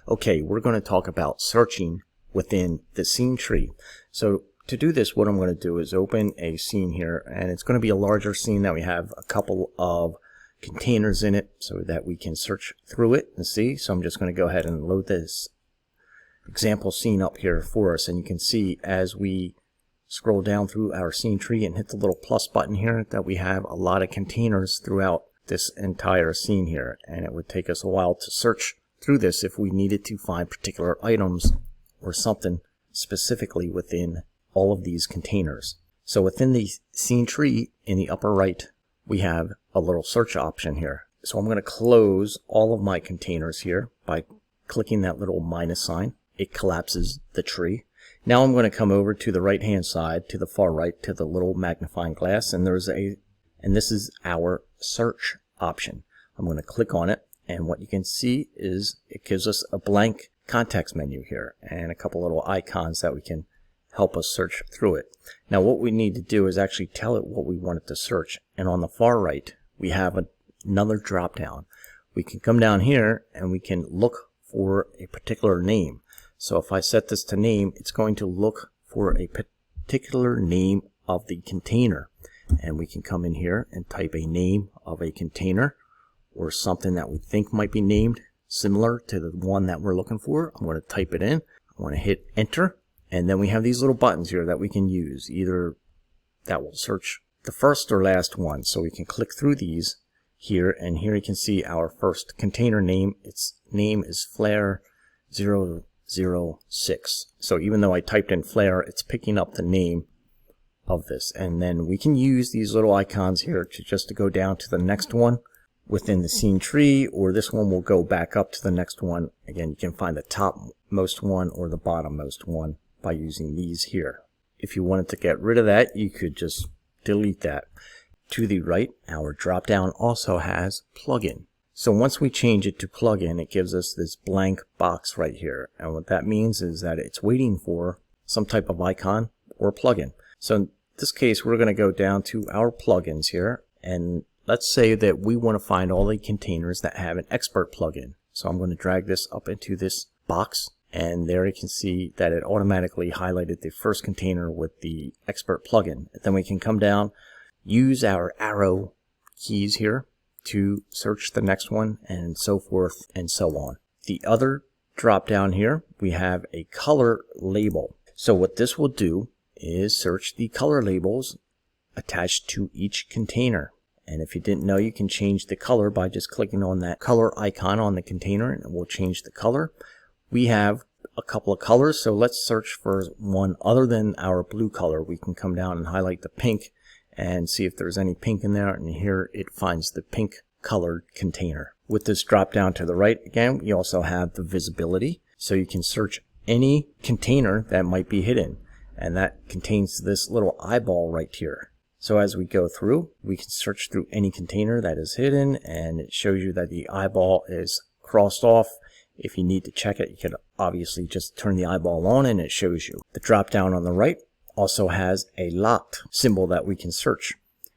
Okay, we're going to talk about searching within the scene tree. So to do this, what I'm going to do is open a scene here, and it's going to be a larger scene that we have a couple of containers in it so that we can search through it and see. So I'm just going to go ahead and load this example scene up here for us, and you can see as we scroll down through our scene tree and hit the little plus button here that we have a lot of containers throughout this entire scene here, and it would take us a while to search through this if we needed to find particular items or something specifically within all of these containers. So within the scene tree in the upper right, we have a little search option here. So I'm going to close all of my containers here by clicking that little minus sign. It collapses the tree. Now I'm going to come over to the right hand side, to the far right, to the little magnifying glass, and this is our search option. I'm going to click on it, and what you can see is it gives us a blank context menu here and a couple little icons that we can help us search through it. Now what we need to do is actually tell it what we want it to search, and on the far right we have another drop down. We can come down here and we can look for a particular name. So if I set this to name, it's going to look for a particular name of the container, and we can come in here and type a name of a container or something that we think might be named similar to the one that we're looking for. I'm going to type it in. I want to hit enter, and then we have these little buttons here that we can use. Either that will search the first or last one, so we can click through these here, and here you can see our first container name. Its name is Flare 006. So even though I typed in Flare, it's picking up the name of this. And then we can use these little icons here to go down to the next one within the scene tree, or this one will go back up to the next one. Again, you can find the topmost one or the bottommost one by using these here. If you wanted to get rid of that, you could just delete that. To the right, our drop down also has plugin. So once we change it to plugin, it gives us this blank box right here. And what that means is that it's waiting for some type of icon or plugin. So in this case, we're going to go down to our plugins here. And let's say that we want to find all the containers that have an expert plugin. So I'm going to drag this up into this box. And there you can see that it automatically highlighted the first container with the expert plugin. Then we can come down, use our arrow keys here to search the next one, and so forth and so on. The other drop down here, we have a color label. So what this will do is search the color labels attached to each container. And if you didn't know, you can change the color by just clicking on that color icon on the container, and it will change the color. We have a couple of colors, so let's search for one other than our blue color. We can come down and highlight the pink and see if there's any pink in there, and here it finds the pink colored container. With this drop down to the right, again, we also have the visibility, so you can search any container that might be hidden, and that contains this little eyeball right here. So as we go through, we can search through any container that is hidden, and it shows you that the eyeball is crossed off. If you need to check it, you can obviously just turn the eyeball on and it shows you. The drop down on the right also has a locked symbol that we can search,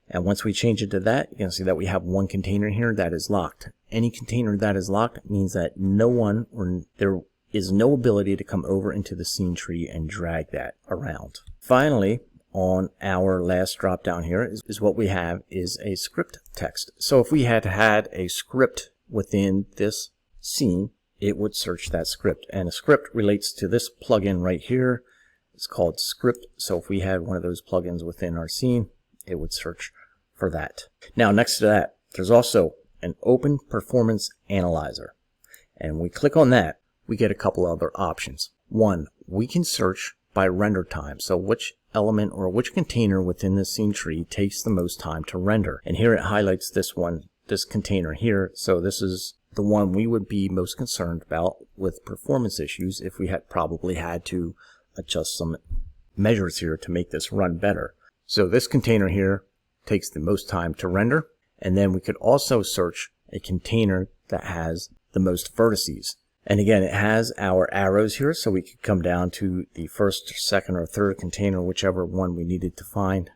and once we change it to that, you can see that we have one container here that is locked. Any container that is locked means that no one, or there is no ability to come over into the scene tree and drag that around. Finally, on our last drop down here is what we have is a script text. So if we had had a script within this scene, it would search that script, and a script relates to this plugin right here. It's called script. So if we had one of those plugins within our scene, it would search for that. Now next to that, there's also an open performance analyzer, and we click on that, we get a couple other options. One, we can search by render time, so which element or which container within the scene tree takes the most time to render, and here it highlights this one, this container here. So this is the one we would be most concerned about with performance issues if we had probably had to adjust some measures here to make this run better. So this container here takes the most time to render, and then we could also search a container that has the most vertices. And again, it has our arrows here, so we could come down to the first, second, or third container, whichever one we needed to find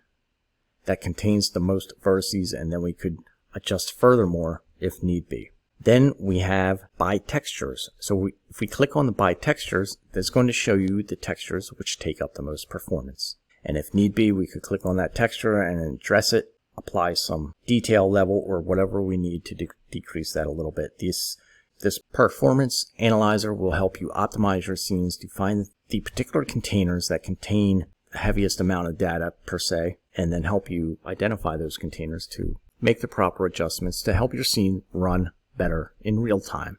that contains the most vertices, and then we could adjust furthermore if need be. Then we have by textures. So if we click on the by textures, that's going to show you the textures which take up the most performance. And if need be, we could click on that texture and address it, apply some detail level or whatever we need to decrease that a little bit. This performance analyzer will help you optimize your scenes to find the particular containers that contain the heaviest amount of data per se, and then help you identify those containers to make the proper adjustments to help your scene run better in real time.